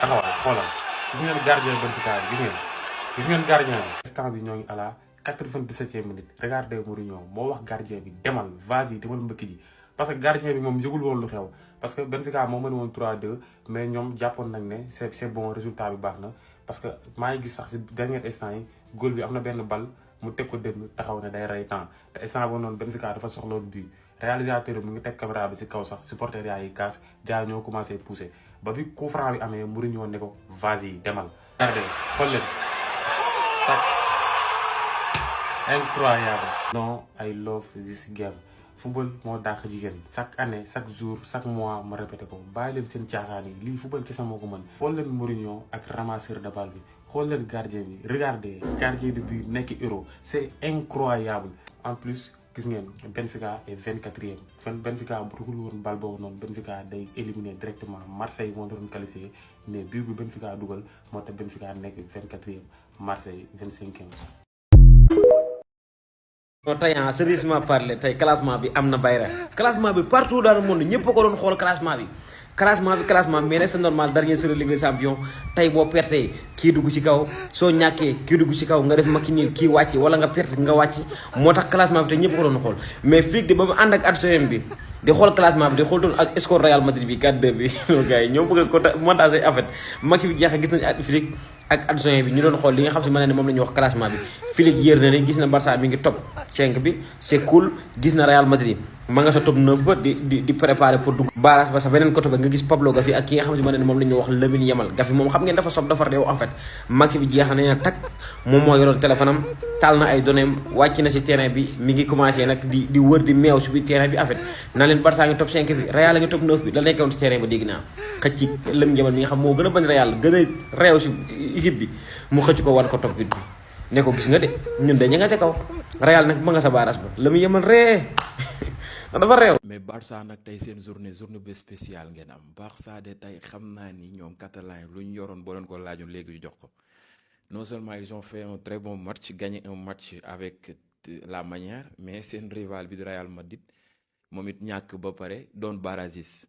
taxawal xoolal gis ngeen gardien Benfica bi gis ngeen gardien bi instant bi ñoo ngi à la 97e minute regardez Mourinho moo wax gardien bi demal vas-y demal mbëkk ji parce que gardien bi moom yëgul woon lu xew parce que Benfica moo mën woon 3-2 mais ñoom jàppoon nañ ne c'est bon résultat bi baax na parce que maa ngi gis sax si dernier instant yi góol bi am na benn bal mu teg ko dënn taxaw ne day rey temps te instant boobu noonu Benfica dafa soxloon but réalisateur mu ngi teg caméra bi si kaw sax supporter yaa yi kaas gars ñoo commencé pousser ba bi coup franc bi amee Mourinho ne ko vas-y demal. regardez xool leen sax incroyable. non I love this game football moo dàq jigéen chaque année chaque jour chaque mois ma répété ko bàyyi leen seen caaxaan yi lii football kese moo ko mën. xool leen Mourinho ak ramasseur de balle bi xool leen gardien bi regardez gardien de but nekk héros c'est incroyable en plus. gis ngeen Benfica est 24e Benfica bu dugul woon bal boobu noonu Benfica day éliminer directement Marseille moo doon qualifié mais but bi Benfica dugal moo tax Benfica nekk 24e Marseille 25e. non tey sérieusement parler tey classement bi am na bayra classement bi partout dans le monde ñëpp ko doon xool classement bi mais nag c'est normal dernier sur Ligue des Champions tey boo pertee kii dugg ci kaw soo ñàkkee kii dugg ci kaw nga def makki niil kii wàcc wala nga perte nga wàcc moo tax classement bi tey ñëpp ko doon xool mais Flick de ba mu ànd ak adjoint bi di xool classement bi di xool doon ak score Real Madrid bi 4-2 bi gars yi ñoo bëgg a ko montage en fait match bi jeexee gis nañu ak Flick ak adjoint bi ñu doon xool li nga xam si mën na ne moom la ñuy wax classement bi Flick yéer na ne gis na Barça mi ngi top 5 bi c'est cool gis na Real Madrid ma nga sa top 9 ba di préparer pour dugg barrage ba sa beneen côté ba nga gis Pablo Gavi ak ki nga xam si mën na ne moom la ñuy wax Lamine Yamal Gavi moom xam ngeen dafa sob dafa réew en fait match bi jeex na tak moom moo yoroon téléphone am taal na ay données wàcc na si terrain bi mi ngi commencé nag di wër di meew si biir terrain bi en fait naa leen Barça ngi top 5 bi Real ngi top 9 bi la nekkoon si terrain ba dégg naa xëcc ci Lamine Yamal mi nga xam moo gën a bañ Real gën a réew si équipe bi mu xëcc ko wan ko top 8 bi ne ko gis nga de ñun de ña nga ca kaw Real nag ma nga sa barrage ba Lamine Yamal ree dafa réew. mais Barça nag tey seen journée bu spéciale ngeen am Barça de tey xam naa ni ñoom catalan lu ñu yoroon boo leen ko laajoon léegi ñu jox ko non seulement ils ont fait un très bon match gagné un match avec la manière mais seen rival bi di Real Madrid moom it ñàkk ba pare doon barragiste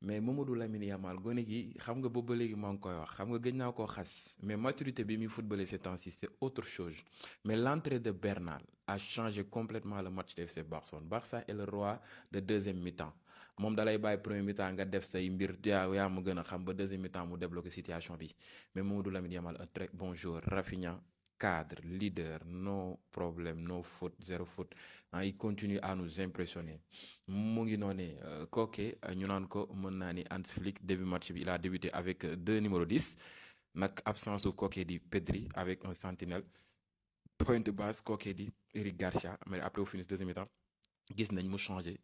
mais Mamadou Lamine Yamal gone gi xam nga boobu ba léegi maa ngi koy wax xam nga gëj naa koo xas mais maturité bi muy footballé ces temps-ci c'est autre chose mais l'entrée de Bernal a changé complètement le match de FC Barcelone. Barça est le roi de deuxième mi-temps moom dalay bàyyi premier mi-temps nga def say mbir yaa ma gën a xam ba deuxième mi-temps mu débloqué situation bi mais Mamadou Lamine Yamal un très bon joueur Rafinha cadre leader no problème no faute zéro faute il continue à nous impressionner mu ngi noonee Koke ñu naan ko mën naa ni Hans Flick début match bi il a débuté avec 2 numéro 10 nag absence su Koke di Pedri avec un sentinelle pointe basse Koke di Eric Garcia mais après au finish deuxième mi-temps gis nañ mu changé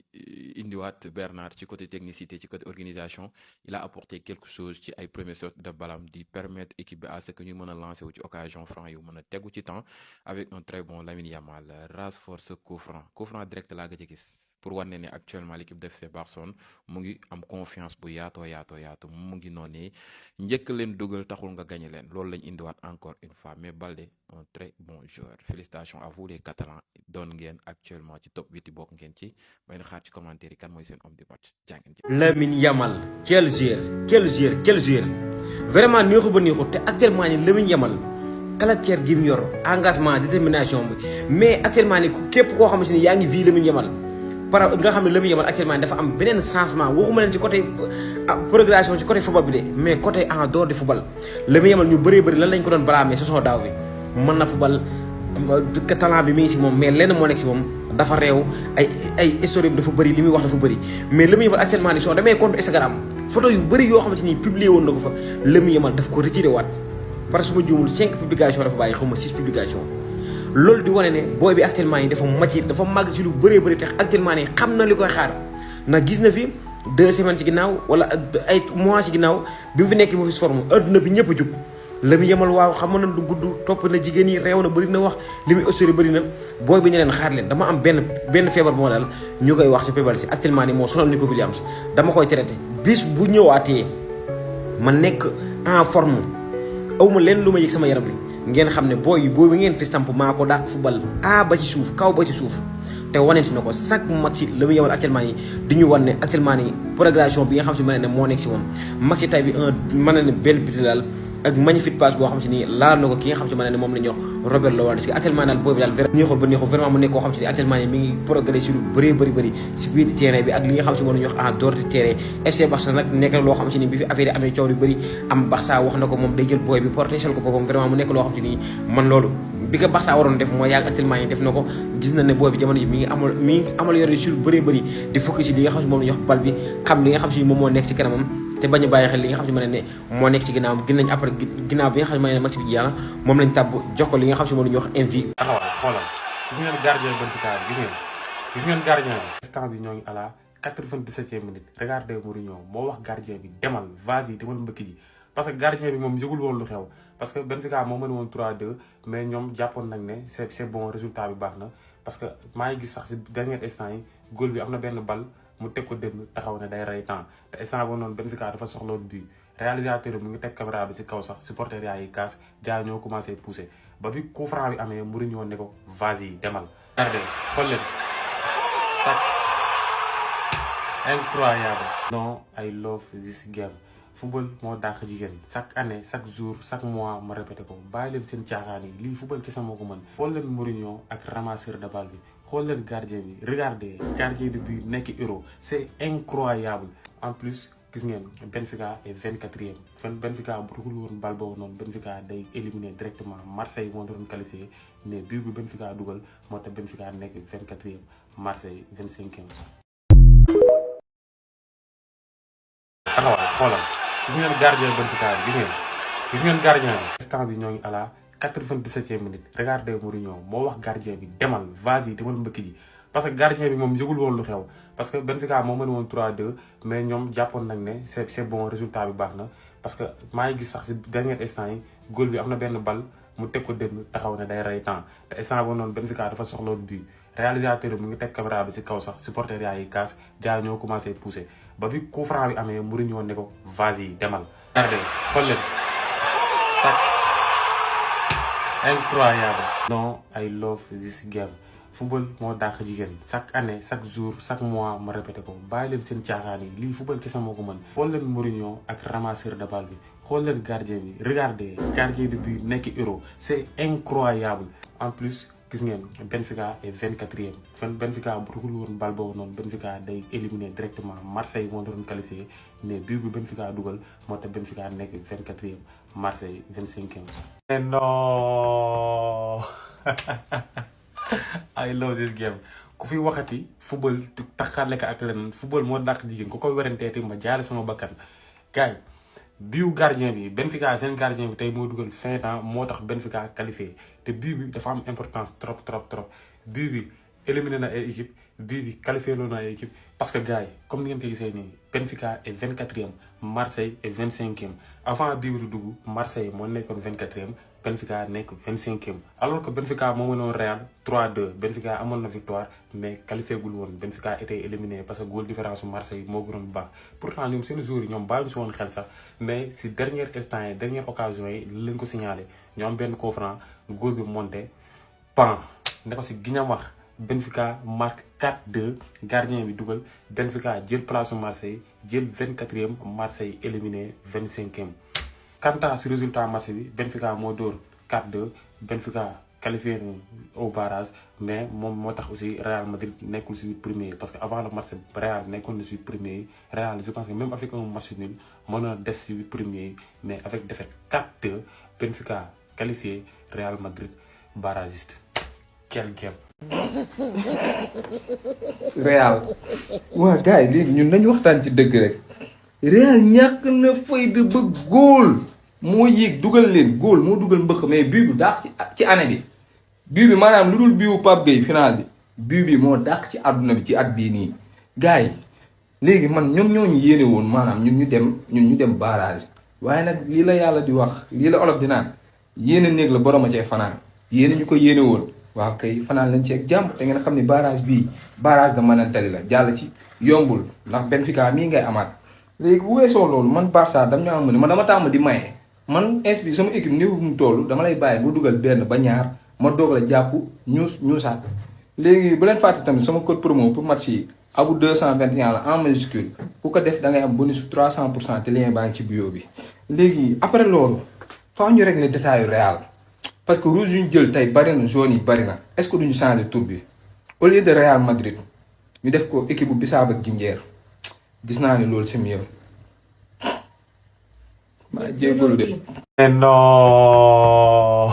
indiwaat Bernard ci côté technicité ci côté organisation il a apporté quelque chose ci ay premières sorties de balam di permettre équipe bi à ce que ñu mën a lancer wu ci occasion franc yu mën a tegu ci temps avec un très bon Lamine Yamal Rashford ce coup franc direct laa gëj a gis pour wane ne actuellement l'équipe de FC Barcelone mu ngi am confiance bu yaatoo mu ngi noonu njëkk leen dugal taxul nga gagné leen loolu lañ indiwaat encore une fois mais Balde un très bon joueur félicitations à vous les Catalans doon ngeen actuellement ci top 8 bokk ngeen ci may na xaar ci commentaire yi kan mooy seen homme du match jàngeen ci Lamine Yamal quel joueur vraiment neexu ba neexu te actuellement ni Lamine Yamal caractère gi mu yor engagement détermination bi mais actuellement ni képp koo xamante ni yaa ngi vie Lamine Yamal par nga xam ne Lamine Yamal actuellement dafa am beneen changement waxuma leen ci côté progression ci côté football bi de mais côté en dehors du football Lamine Yamal ñu bëree bëri lan lañ ko doon blâmer saison daaw bi mën na football talent bi mi ngi si moom mais lenn moo nekk si moom dafa réew ay historique bi dafa bëri li muy wax dafa bëri mais Lamine Yamal actuellement ni soo demee compte Instagram photo yu bëri yoo xamante ni publié woon na ko fa Lamine Yamal daf ko retiré waat parce que su ma juumul 5 publications dafa bàyyi xaw ma 6 publications loolu di wane ne booy bi actuellement nii dafa mature dafa màgg ci lu bëree bëri tax actuellement nii xam na li koy xaar ndax gis na fi 2 semaines ci ginnaaw wala ay mois ci ginnaaw bi mu fi nekk mu fi forme adduna bi ñëpp a jug Lamine Yamal waaw xam na du gudd topp na jigéen yi réew na bëri na wax li muy assuré bëri na booy bi ñu leen xaar leen dama am benn feebar bu ma daal ñu koy wax si feebar si actuellement nii moo sonal Nico Williams dama koy traité bis bu ñëwaatee ma nekk en forme awma leen lu ma yëg sama yaram bi ngeen xam ne booy bi ngeen fi samp maa ko dàq football ba ci suuf kaw ba ci suuf te wanenti na ko chaque match la muy yemal actuellement nii di ñu wan ne actuellement nii progression bi nga xam si mën na ne moo nekk si moom match tay bi mën na ne benn biti daal ak magnifique passe boo xam si ni laal na ko ki nga xam si mën na ne moom la ñuy wax Robert Lewandowski actuellement daal boobu daal neexul ba neexul vraiment mu nekk koo xam si ni actuellement nii mi ngi progrès sur lu bëri si biir terrain bi ak li nga xam si mën nañu wax en dehors du terrain FC Barça nag nekk na loo xam si ni bi fi affaire yi amee coow lu bëri am Barça wax na ko moom day jël booy bi protéger ko boppam vraiment mu nekk loo xam si ni man loolu bi ko Barça waroon def mooy yàgg actuellement nii def na ko gis na ne booy bi jamono yi mi ngi amal yore sur bëri di focus si li nga xam si moom la ñuy wax bal bi xam li nga xam si moom moo nekk ci kanamam te bañu bàyyi xel li nga xam si mën ne moo nekk ci ginnaawam gën nañ après ginnaaw bi nga xam si mën ne match bi jeex na moom lañ tàbb jox ko li nga xam si moom la ñuy wax MV. taxawal xoolal gis ngeen gardien Benfica bi gis ngeen gardien bi instant bi ñoo ngi à la 97e minute regardez Mourinho moo wax gardien bi demal vas-y demal mbëkk ji parce que gardien bi moom yëgul woon lu xew parce que Benfica moo mën woon 3-2 mais ñoom jàppoon nañ ne c'est bon résultat bi baax na parce que maa ngi gis sax si dernier instant yi góol bi am na benn bal mu teg ko dënn taxaw ne day rey temps te instant boobu noonu Benfica dafa soxla woon but réalisateur bi mu ngi teg caméra bi si kaw sax supporter yaa yi kaas gars ñoo commencé pousser ba bi coup franc bi amee Mourinho ne ko vas-y demal. regardez xool leen incroyable. non I love this game. football moo dàq jigéen chaque année chaque jour chaque mois ma répété ko bàyyi leen seen caaxaan yi lii football kese moo ko mën. xool leen Mourinho ak ramasseur de balle bi xool leen gardien bi regardez gardien de but nekk Euro c'est incroyable. en plus gis ngeen Benfica est 24e Benfica bu dugul woon balle boobu noonu Benfica day éliminer directement Marseille moo doon qualifié mais but bi Benfica dugal moo tax Benfica nekk 24e Marseille 25e. taxawal xoolal. gis ngeen gardien Benfica bi gis ngeen gardien bi instant bi ñoo ngi à la 97e minute regardez Mourinho moo wax gardien bi demal vas-y demal mbëkk ji parce que gardien bi moom yëgul woon lu xew parce que Benfica moo mën woon 3-2 mais ñoom jàppoon nañ ne c'est bon résultat bi baax na parce que maa ngi gis sax si dernier instant yi góol bi am na benn bal mu teg ko dënn taxaw ne day rey temps te instant boobu noonu Benfica dafa soxla woon but réalisateur bi mu ngi teg caméra bi si kaw sax supporter yaa yi kaas gars ñoo commencé pousser ba bi coup franc bi amee Mourinho ne ko vas-y demal. regardez xool leen incroyable. non I love this game. football moo dàq jigéen chaque année chaque jour chaque mois ma répété ko bàyyi leen seen caaxaan yi lii football kese moo ko mën. xool leen Mourinho ak ramasseur de balle bi xool leen gardien bi regardez gardien de but nekk Euro c'est incroyable. en plus gis ngeen Benfica est 24e Benfica bu dugul woon balle boobu noonu Benfica day éliminer directement Marseille moo doon qualifié mais but bi Benfica dugal moo tax Benfica nekk 24e Marseille 25e. mais non. I love this game ku fi waxati football taxaale ko ak leneen football moo dàq jigéen ku ko weranteeti ma jaale sama bakkan gars biu gardien bi Benfica seen gardien bi tey moo dugal fin temps moo tax Benfica qualifié te but bi dafa am importance trop but bi éliminé na ay équipe but bi qualifié loo na ay équipe parce que gars yi comme ni ngeen ko gisee nii Benfica est 24e Marseille est 25e avant but bi di dugg Marseille moo nekkoon 24e Benfica nekk 25e alors que Benfica moo mënoon Real 3-2 Benfica amoon na victoire mais qualifié gul woon Benfica était éliminé parce que goal différence su Marseille moo gënoon baax pourtant ñoom seen joueurs yi ñoom bàyyi si woon xel sax mais si dernier instant yi dernière occasion yi lañ ko signalé ñu am benn coup franc góol bi monté pan ne ko si giñam wax Benfica marque 4-2 gardien bi dugal Benfica jël place su Marseille jël 24e Marseille éliminé 25e. quant à ce résultat match bi Benfica moo dóor 4-2 Benfica qualifié au barrage mais moom moo tax aussi Real Madrid nekkul si premier parce que avant le match Real nekkoon na si premier Real je pense que même avec un match nul mën na des si premier mais avec défaite 4-2 Benfica qualifié Real Madrid barragiste. Quel game. Real waa gars yi léegi ñun nañu waxtaan ci dëgg rek Real ñàkk na fayda ba góol moo yéeg dugal leen góol moo dugal mbëkk mais bii bu dàq ci année bi bii bi maanaam lu dul biiwu Pape Gueye final bi bii moo dàq ci àdduna bi ci at bii nii gars yi léegi man ñoom ñoo ñu yéene woon maanaam ñun ñu dem barrage waaye nag lii la yàlla di wax lii la olof di naan yéene néeg la borom a cee fanaan yéene ñu ko yéene woon waaw kay fanaan lañ ci ak jàmm te ngeen xam ne barrage bii barrage da mën a tali la jàll ci yombul ndax Benfica mii ngay amaat léegi bu weesoo loolu man Barça dam ñaa mu ne man dama tàmm di maye man inspi sama équipe niveau bu mu toll dama lay bàyyi bu dugal benn ba ñaar ma doog la jàpp ñuusaat léegi bu leen fàtte tamit sama code promo pour match yi abu 221 la en majuscule ku ko def da ngay am bonus 300% te lien baa ngi ci bio bi. léegi après loolu faaw ñu régler détail yu Real parce que rouge yu ñu jël tey bari na jaune yi bari na est-ce que duñu changer tour bi au lieu de Real Madrid ñu def ko équipe bu bisaab ak jinjeer gis naa ne loolu c'est mieux. maa jégalu de. non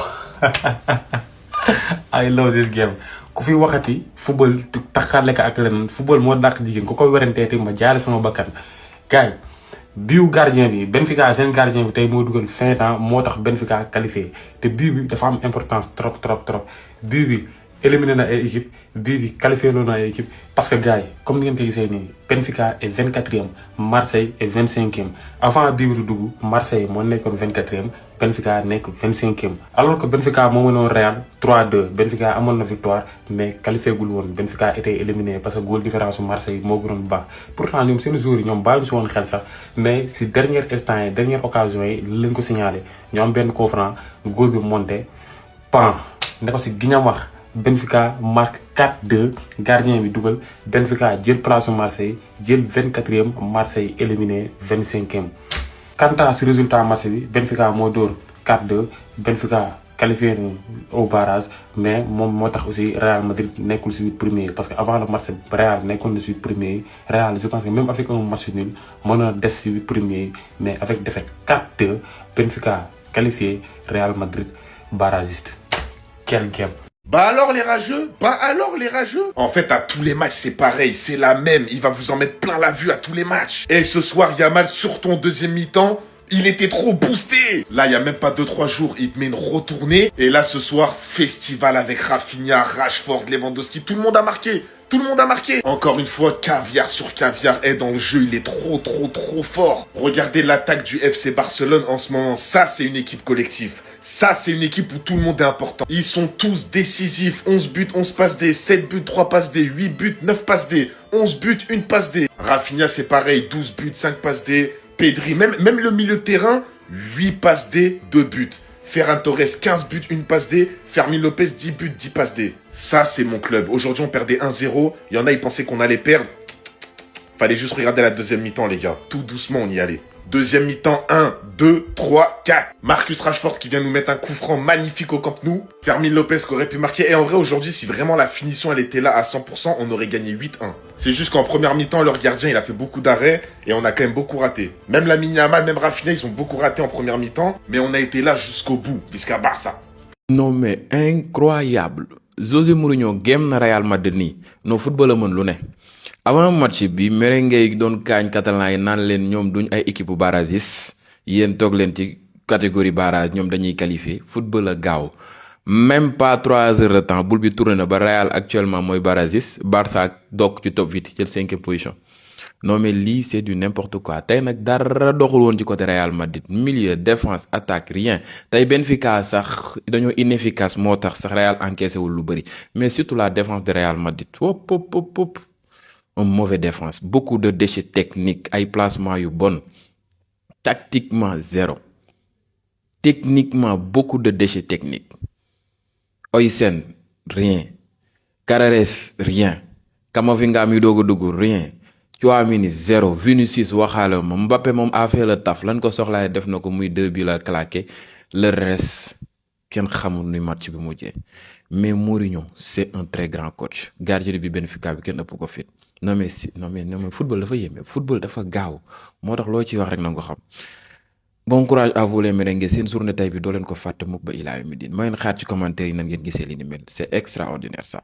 I love this game ku fi waxati football taxaarle ka ak leneen football moo dàq jigéen ku ko werantee te ma jaale sama bakkan gars biu gardien bi Benfica seen gardien bi tey moo dugal fin temps moo tax Benfica qualifié te bii bi dafa am importance trop bii bi éliminé na ay équipe bii bi qualifié loo na ay équipe parce que gars yi comme ni ngeen ko gisee nii Benfica est 24e Marseille est 25e avant bii bi di dugg Marseille moo nekkoon 24e Benfica nekk 25e alors que Benfica moo mënoon Real 3-2 Benfica amoon na victoire mais qualifié gul woon Benfica était éliminé parce que goal différence su Marseille moo gënoon baax pourtant ñoom seen joueurs yi ñoom bàyyi si woon xel sax mais si dernier instant yi dernière occasion yi li leen ko signalé ñu am benn coup franc goal bi monté pan ne ko si giñam wax Benfica marque 4-2 gardien bi dugal Benfica jël place Marseille jël 24e Marseille éliminé 25e. quant à ce résultat match bi Benfica moo dóor 4-2 Benfica qualifié na au barrage mais moom moo tax aussi Real Madrid nekkul si 8 premiers parce que avant le match Real nekkoon na si 8 premiers Real je pense que même avec un match nul mën na des si 8 premiers mais avec défaite 4-2 Benfica qualifié Real Madrid barragiste. Quel game. Bah alors les rageux? En fait, à tous les matchs, c'est pareil, c'est la même. Il va vous en mettre plein la vue à tous les matchs. Et ce soir, Yamal, sur ton deuxième mi-temps, il était trop boosté. Là, il y a même pas 2-3 jours, il te met une retournée. Et là, ce soir, festival avec Rafinha, Rashford, Lewandowski, tout le monde a marqué. Encore une fois, caviar sur caviar est dans le jeu. Il est trop fort. Regardez l'attaque du FC Barcelone en ce moment. Ça, c'est une équipe collective. Ça, c'est une équipe où tout le monde est important. Ils sont tous décisifs. 11 buts, 11 passes D, 7 buts, 3 passes D, 8 buts, 9 passes D, 11 buts, 1 passe D. Rafinha, c'est pareil. 12 buts, 5 passes D. Pedri, même le milieu de terrain, 8 passes D, 2 buts. Ferran Torres, 15 buts, 1 passe D. Fermin Lopez, 10 buts, 10 passes D. Ça, c'est mon club. Aujourd'hui, on perdait 1-0. Il y en a, ils pensaient qu'on allait perdre. Fallait juste regarder la deuxième mi-temps, les gars. Tout doucement, on y allait. Deuxième mi-temps, 1, 2, 3, 4. Marcus Rashford qui vient nous mettre un coup franc magnifique au Camp Nou. Fermin Lopez qui aurait pu marquer. Et en vrai, aujourd'hui, si vraiment la finition, elle était là à 100%, on aurait gagné 8-1. C'est juste qu'en première mi-temps, leur gardien, il a fait beaucoup d'arrêts et on a quand même beaucoup raté. Même Lamine Yamal, même Rafinha, ils ont beaucoup raté en première mi-temps. Mais on a été là jusqu'au bout, jusqu'à Barça. Non mais incroyable. José Mourinho game na Real Madrid nii non football mën lu ne avant match bi merengue yi doon kaañ catalan yi naan leen ñoom duñ ay équipe barragiste yéen toog leen ci catégorie barrage ñoom dañuy qualifié football a gaaw même pas 3 heures de temps bul bi tourné na ba Real actuellement mooy barragiste Barça doog ci top 8 jël 5e position. Non mais lii c'est du n'importe quoi tey nag dara doxul woon ci côté Real Madrid milieu défense attaque rien tey Benfica sax dañoo inefficace moo tax sax Real encaissé wul lu bëri mais surtout la défense de Real Madrid hop un mauvais défense beaucoup de déchets techniques ay placement yu bon tactiquement zéro techniquement beaucoup de déchets techniques Oysen rien Karares rien Camavinga mi doog a dugg rien Tchouaméni 0 Vinicius waxaale moom Mbappé moom a fait le taf lan ko soxlaay def na ko muy 2 bi la claqué le reste kenn xamul ni match bi mujjee mais Mourinho c'est un très grand coach gardien bi Benfica bi kenn ëpp ko fit non mais football dafa yéeme football dafa gaaw moo tax loo ciy wax rek na nga ko xam. Bon courage à vous les merengues seen journée tey bi doo leen ko fàtte mukk ba ilaa yawmi diin ma ngeen xaar ci commentaire yi nan ngeen gisee li ni mel c'est extraordinaire ça.